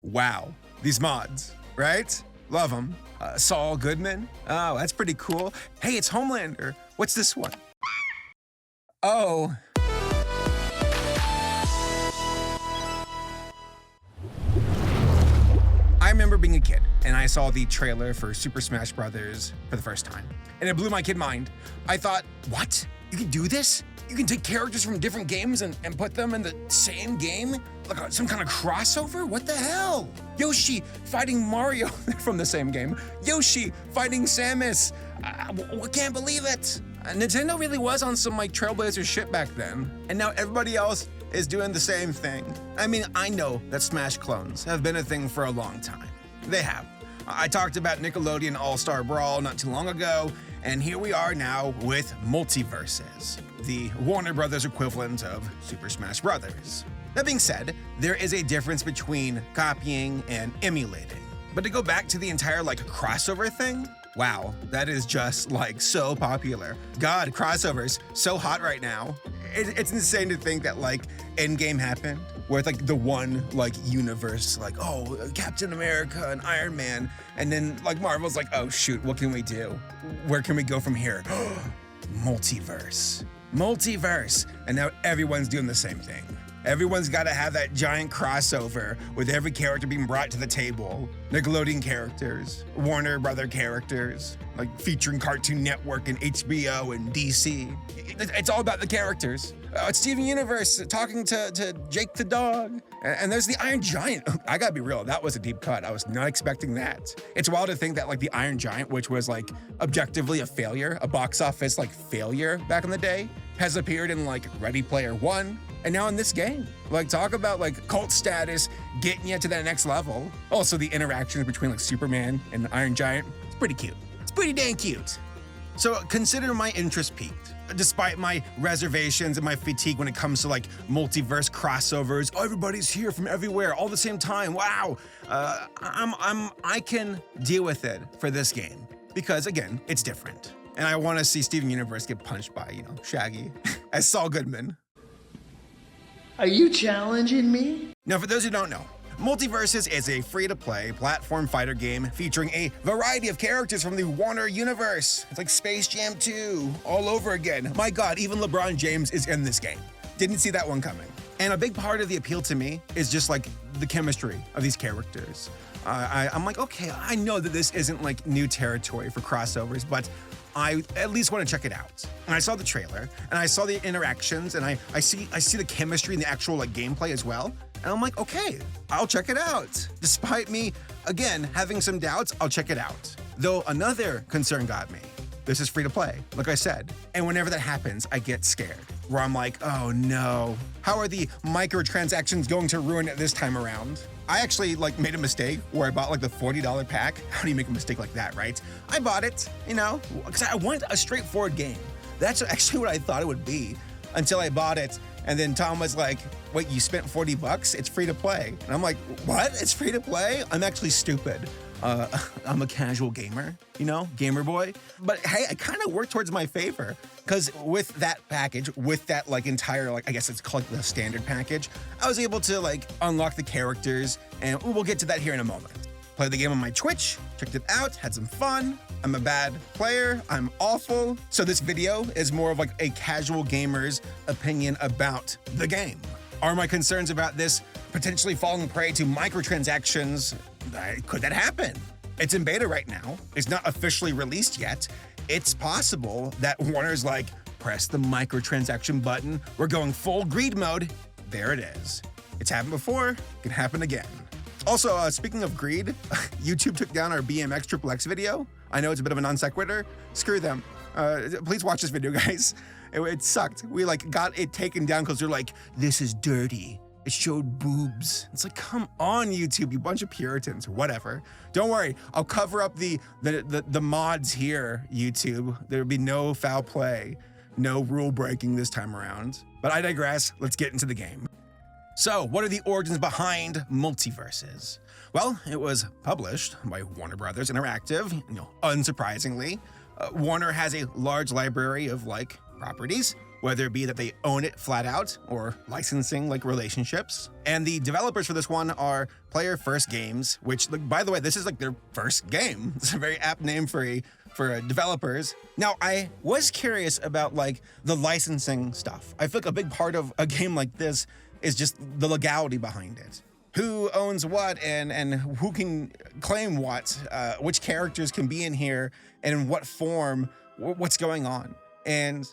Wow, these mods, right? Love them. Saul Goodman. Oh, that's pretty cool. Hey, it's Homelander. What's this one? Oh. I remember being a kid, and I saw the trailer for Super Smash Bros. For the first time, and it blew my kid mind. I thought, what? You can do this? You can take characters from different games and put them in the same game? Like some kind of crossover? What the hell? Yoshi fighting Mario from the same game. Yoshi fighting Samus. I can't believe it. Nintendo really was on some like Trailblazer shit back then, and now everybody else is doing the same thing. I mean, I know that Smash clones have been a thing for a long time. They have. I talked about Nickelodeon All-Star Brawl not too long ago, and here we are now with Multiversus, the Warner Brothers equivalent of Super Smash Bros. That being said, there is a difference between copying and emulating. But to go back to the entire like crossover thing, wow, that is just like so popular. God, crossovers, so hot right now. It's insane to think that like Endgame happened, where it's like the one like universe, like, oh, Captain America and Iron Man, and then like Marvel's like, oh shoot, what can we do? Where can we go from here? Multiverse. And now everyone's doing the same thing. Everyone's got to have that giant crossover with every character being brought to the table. Nickelodeon characters, Warner Brother characters, like featuring Cartoon Network and HBO and DC. It's all about the characters. It's Steven Universe talking to Jake the dog. And there's the Iron Giant. I gotta be real, that was a deep cut. I was not expecting that. It's wild to think that like the Iron Giant, which was like objectively a failure, a box office like failure back in the day, has appeared in like Ready Player One, and now in this game. Like, talk about like cult status getting you to that next level. Also, the interactions between like Superman and the Iron Giant, it's pretty cute. It's pretty dang cute. So consider my interest peaked. Despite my reservations and my fatigue when it comes to like multiverse crossovers, oh, everybody's here from everywhere all the same time. Wow, I can deal with it for this game because again, it's different, and I want to see Steven Universe get punched by Shaggy as Saul Goodman. Are you challenging me? Now, for those who don't know, Multiversus is a free-to-play platform fighter game featuring a variety of characters from the Warner universe. It's like Space Jam 2 all over again. My God, even LeBron James is in this game. Didn't see that one coming. And a big part of the appeal to me is just like the chemistry of these characters. I'm like, okay, I know that this isn't like new territory for crossovers, but I at least want to check it out. And I saw the trailer, and I saw the interactions, and I see the chemistry in the actual like gameplay as well. And I'm like, okay, I'll check it out. Despite me, again, having some doubts, I'll check it out. Though another concern got me. This is free to play, like I said. And whenever that happens, I get scared, where I'm like, oh no, how are the microtransactions going to ruin it this time around? I actually like made a mistake where I bought like the $40 pack. How do you make a mistake like that, right? I bought it, because I wanted a straightforward game. That's actually what I thought it would be until I bought it. And then Tom was like, wait, you spent $40? It's free to play. And I'm like, what? It's free to play? I'm actually stupid. I'm a casual gamer, gamer boy. But hey, I kind of worked towards my favor, because with that package, with that like entire, like I guess it's called the standard package, I was able to like unlock the characters, and we'll get to that here in a moment. Played the game on my Twitch, checked it out, had some fun. I'm a bad player, I'm awful. So this video is more of like a casual gamer's opinion about the game. Are my concerns about this potentially falling prey to microtransactions? Could that happen? It's in beta right now. It's not officially released yet. It's possible that Warner's like, press the microtransaction button. We're going full greed mode. There it is. It's happened before, it can happen again. Also, speaking of greed, YouTube took down our BMX Triple X video. I know it's a bit of a non sequitur. Screw them. Please watch this video, guys. It sucked. We like got it taken down because they're like, this is dirty. It showed boobs. It's like, come on, YouTube, you bunch of Puritans, whatever. Don't worry, I'll cover up the mods here, YouTube. There'll be no foul play, no rule breaking this time around. But I digress, let's get into the game. So, what are the origins behind Multiversus? Well, it was published by Warner Brothers Interactive, unsurprisingly. Warner has a large library of, properties. whether it be that they own it flat out or licensing like relationships. And the developers for this one are Player First Games, which, like, by the way, this is like their first game. It's a very apt name for developers. Now, I was curious about like the licensing stuff. I feel like a big part of a game like this is just the legality behind it. Who owns what and who can claim what, which characters can be in here and in what form, what's going on. And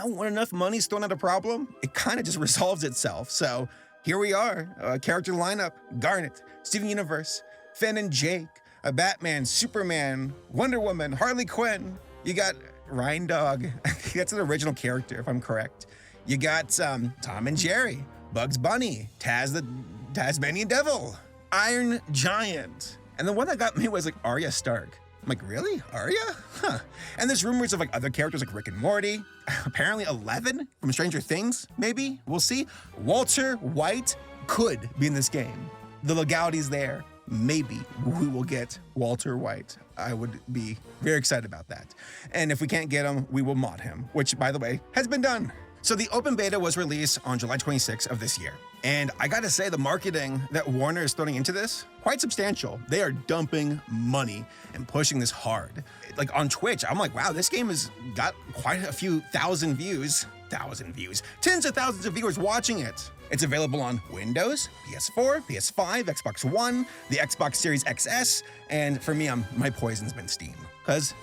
when enough money's thrown at a problem, it kind of just resolves itself. So here we are, character lineup: Garnet, Steven Universe, Finn and Jake, a Batman, Superman, Wonder Woman, Harley Quinn. You got Ryan Dog. That's an original character, if I'm correct. You got Tom and Jerry, Bugs Bunny, Taz the Tasmanian Devil, Iron Giant. And the one that got me was like Arya Stark. I'm like, really? Arya? Huh. And there's rumors of like other characters like Rick and Morty. Apparently 11 from Stranger Things, maybe? We'll see. Walter White could be in this game. The legality's there. Maybe we will get Walter White. I would be very excited about that. And if we can't get him, we will mod him, which, by the way, has been done. So the open beta was released on July 26th of this year. And I gotta say, the marketing that Warner is throwing into this, quite substantial. They are dumping money and pushing this hard. Like on Twitch, I'm like, wow, this game has got quite a few thousand views. Tens of thousands of viewers watching it. It's available on Windows, PS4, PS5, Xbox One, the Xbox Series XS, and for me, my poison's been Steam. Cause,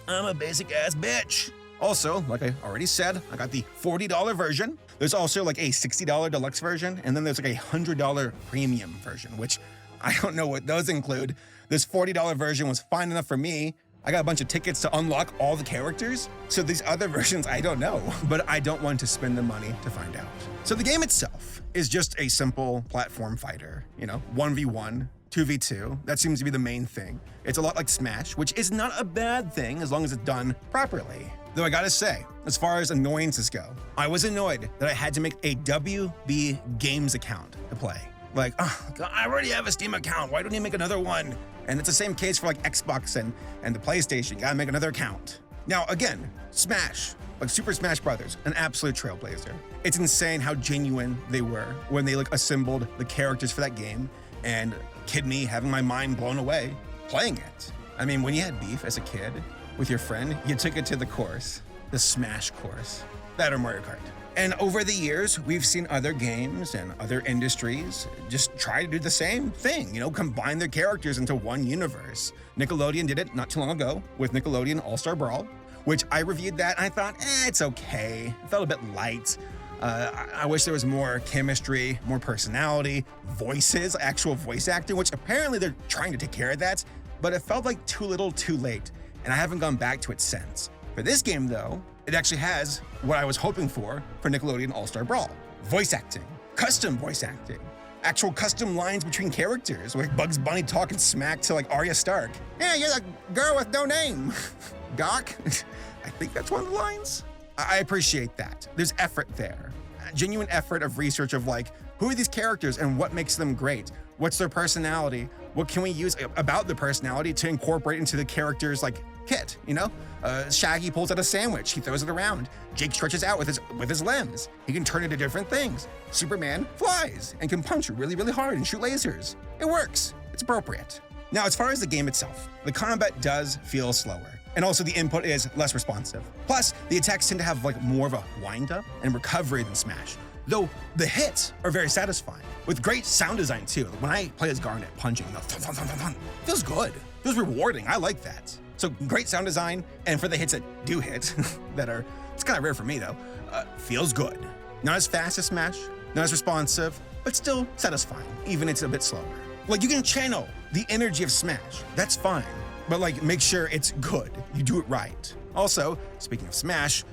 I'm a basic ass bitch. Also, like I already said, I got the $40 version. There's also like a $60 deluxe version, and then there's like a $100 premium version, which I don't know what those include. This $40 version was fine enough for me. I got a bunch of tickets to unlock all the characters. So these other versions, I don't know, but I don't want to spend the money to find out. So the game itself is just a simple platform fighter, 1v1, 2v2. That seems to be the main thing. It's a lot like Smash, which is not a bad thing as long as it's done properly. Though I gotta say, as far as annoyances go, I was annoyed that I had to make a WB Games account to play. Like, I already have a Steam account, why don't you make another one? And it's the same case for like Xbox and the PlayStation, you gotta make another account. Now again, Smash, like Super Smash Brothers, an absolute trailblazer. It's insane how genuine they were when they like assembled the characters for that game, and kid me having my mind blown away playing it. I mean, when you had beef as a kid with your friend, you took it to the course, the Smash course, that or Mario Kart. And over the years, we've seen other games and other industries just try to do the same thing, combine their characters into one universe. Nickelodeon did it not too long ago with Nickelodeon All-Star Brawl, which I reviewed that and I thought, it's okay. It felt a bit light. I wish there was more chemistry, more personality, voices, actual voice acting, which apparently they're trying to take care of that, but it felt like too little too late, and I haven't gone back to it since. For this game though, it actually has what I was hoping for Nickelodeon All-Star Brawl. Voice acting, custom voice acting, actual custom lines between characters, like Bugs Bunny talking smack to like Arya Stark. Yeah, you're the girl with no name. Doc? I think that's one of the lines. I appreciate that. There's effort there. A genuine effort of research of like, who are these characters and what makes them great? What's their personality? What can we use about their personality to incorporate into the character's like kit, Shaggy pulls out a sandwich, he throws it around. Jake stretches out with his limbs. He can turn into different things. Superman flies and can punch really, really hard and shoot lasers. It works. It's appropriate. Now, as far as the game itself, the combat does feel slower. And also the input is less responsive. Plus, the attacks tend to have like more of a wind-up and recovery than Smash. Though the hits are very satisfying, with great sound design too. When I play as Garnet punching, feels good. Feels rewarding. I like that. So great sound design, and for the hits that do hit, it's kind of rare for me though, feels good. Not as fast as Smash, not as responsive, but still satisfying, even it's a bit slower. Like you can channel the energy of Smash, that's fine, but like make sure it's good, you do it right. Also, speaking of Smash,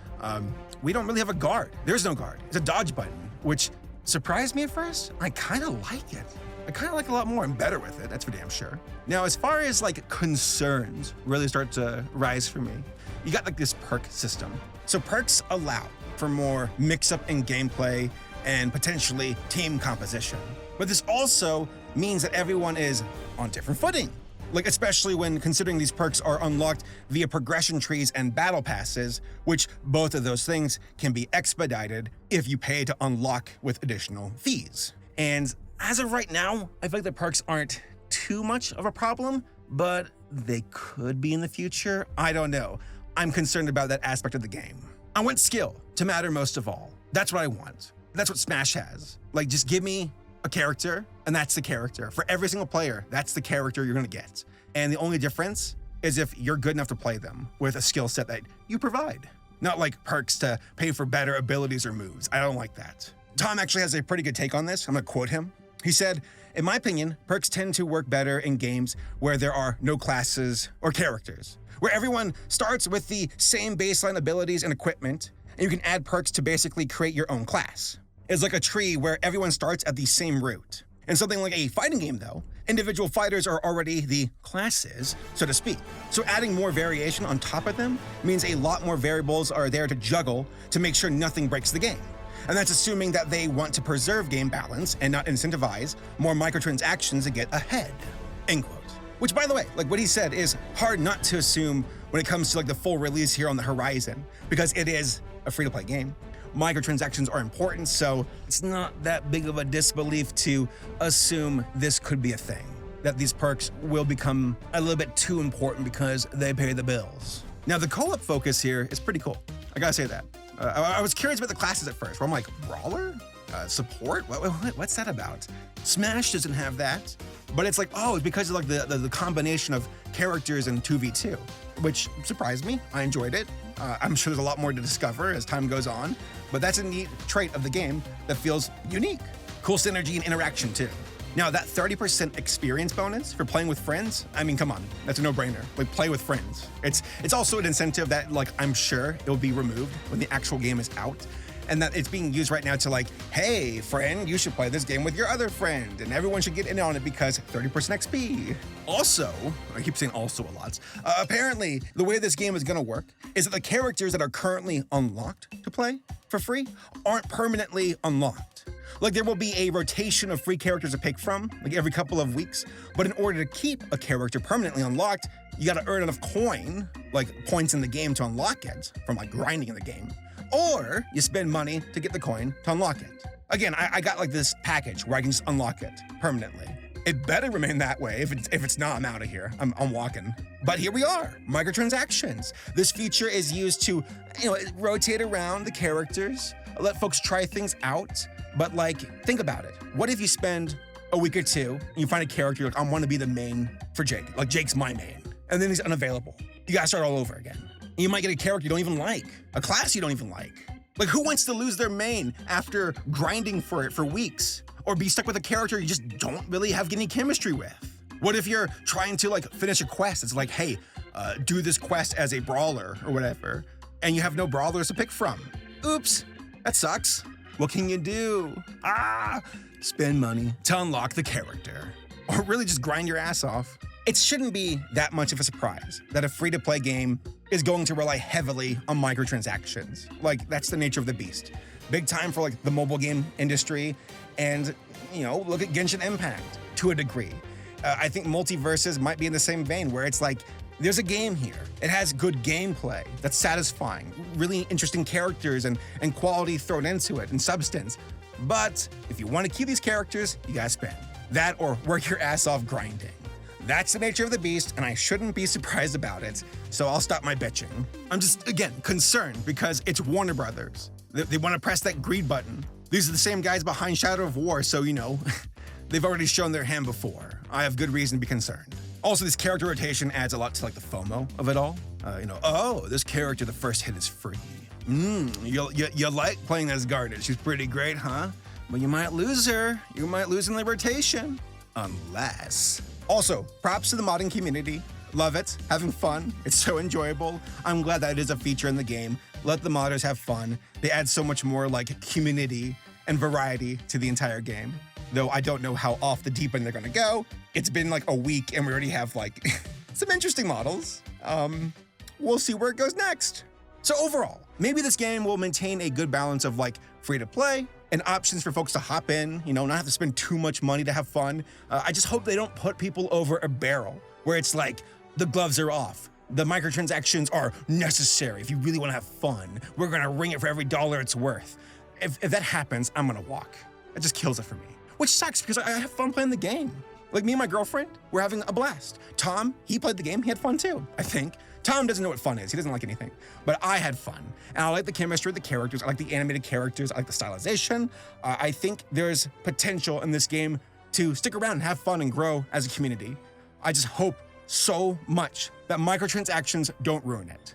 we don't really have a guard. There's no guard, it's a dodge button, which surprised me at first. I kind of like it. I kind of like it a lot more. I'm better with it, that's for damn sure. Now, as far as like concerns really start to rise for me, you got like this perk system. So perks allow for more mix-up in gameplay and potentially team composition. But this also means that everyone is on different footing. Like, especially when considering these perks are unlocked via progression trees and battle passes, which both of those things can be expedited if you pay to unlock with additional fees. And as of right now, I feel like the perks aren't too much of a problem, but they could be in the future. I don't know. I'm concerned about that aspect of the game. I want skill to matter most of all. That's what I want. That's what Smash has. Like, just give me a character, and that's the character. For every single player, that's the character you're gonna get. And the only difference is if you're good enough to play them with a skill set that you provide. Not like perks to pay for better abilities or moves. I don't like that. Tom actually has a pretty good take on this. I'm gonna quote him. He said, "In my opinion, perks tend to work better in games where there are no classes or characters, where everyone starts with the same baseline abilities and equipment, and you can add perks to basically create your own class. It's like a tree where everyone starts at the same root. In something like a fighting game though, individual fighters are already the classes, so to speak. So adding more variation on top of them means a lot more variables are there to juggle to make sure nothing breaks the game. And that's assuming that they want to preserve game balance and not incentivize more microtransactions to get ahead." End quote. Which, by the way, like what he said is hard not to assume when it comes to like the full release here on the horizon, because it is a free-to-play game. Microtransactions are important, so it's not that big of a disbelief to assume this could be a thing, that these perks will become a little bit too important because they pay the bills. Now, the co-op focus here is pretty cool. I gotta say that. I was curious about the classes at first, where I'm like, brawler? Support? What's that about? Smash doesn't have that, but it's like, oh, it's because of like the combination of characters in 2v2, which surprised me. I enjoyed it. I'm sure there's a lot more to discover as time goes on, but that's a neat trait of the game that feels unique. Cool synergy and interaction too. Now, that 30% experience bonus for playing with friends, I mean, come on, that's a no-brainer. Like, play with friends. It's also an incentive that, like, I'm sure it'll be removed when the actual game is out, and that it's being used right now to like, hey, friend, you should play this game with your other friend, and everyone should get in on it because 30% XP. Also, I keep saying also a lot, apparently, the way this game is gonna work is that the characters that are currently unlocked to play for free aren't permanently unlocked. Like, there will be a rotation of free characters to pick from, like every couple of weeks, but in order to keep a character permanently unlocked, you gotta earn enough coin, like points in the game to unlock it, from like grinding in the game, or you spend money to get the coin to unlock it. Again, I got like this package where I can just unlock it permanently. It better remain that way. If it's not, I'm out of here. I'm walking. But here we are, microtransactions. This feature is used to, rotate around the characters, let folks try things out. But like, think about it. What if you spend a week or two and you find a character like, I want to be the main for Jake. Like, Jake's my main. And then he's unavailable. You gotta start all over again. And you might get a character you don't even like, a class you don't even like. Like, who wants to lose their main after grinding for it for weeks? Or be stuck with a character you just don't really have any chemistry with? What if you're trying to like finish a quest? It's like, hey, do this quest as a brawler or whatever, and you have no brawlers to pick from. Oops, that sucks. What can you do? Spend money to unlock the character. Or really just grind your ass off. It shouldn't be that much of a surprise that a free-to-play game is going to rely heavily on microtransactions. Like, that's the nature of the beast. Big time for like the mobile game industry, and look at Genshin Impact to a degree. I think Multiversus might be in the same vein, where it's like, there's a game here. It has good gameplay that's satisfying, really interesting characters and quality thrown into it and substance. But if you want to keep these characters, you gotta spend. That or work your ass off grinding. That's the nature of the beast, and I shouldn't be surprised about it, so I'll stop my bitching. I'm just, again, concerned because it's Warner Brothers. They want to press that greed button. These are the same guys behind Shadow of War, so they've already shown their hand before. I have good reason to be concerned. Also, this character rotation adds a lot to like the FOMO of it all. Oh, this character, the first hit is free. You like playing as Guarded. She's pretty great, huh? But you might lose her. You might lose in the rotation. Unless. Also, props to the modding community. Love it, having fun. It's so enjoyable. I'm glad that it is a feature in the game. Let the modders have fun. They add so much more like community and variety to the entire game. Though I don't know how off the deep end they're gonna go. It's been like a week and we already have like some interesting models. We'll see where it goes next. So overall, maybe this game will maintain a good balance of like free to play and options for folks to hop in, not have to spend too much money to have fun. I just hope they don't put people over a barrel where it's like the gloves are off. The microtransactions are necessary. If you really want to have fun, we're going to ring it for every dollar it's worth. If that happens, I'm going to walk. It just kills it for me, which sucks because I have fun playing the game. Like me and my girlfriend, we're having a blast. Tom, he played the game, he had fun too, I think. Tom doesn't know what fun is, he doesn't like anything, but I had fun. And I like the chemistry of the characters, I like the animated characters, I like the stylization. I think there's potential in this game to stick around and have fun and grow as a community. I just hope so much that microtransactions don't ruin it.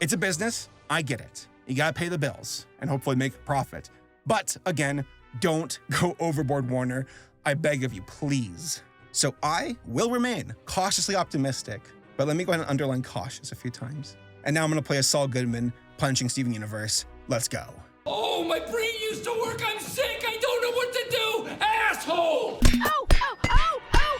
It's a business, I get it. You gotta pay the bills and hopefully make profit. But again, don't go overboard, Warner. I beg of you, please. So I will remain cautiously optimistic, but let me go ahead and underline cautious a few times. And now I'm gonna play as Saul Goodman punching Steven Universe. Let's go. Oh, my brain used to work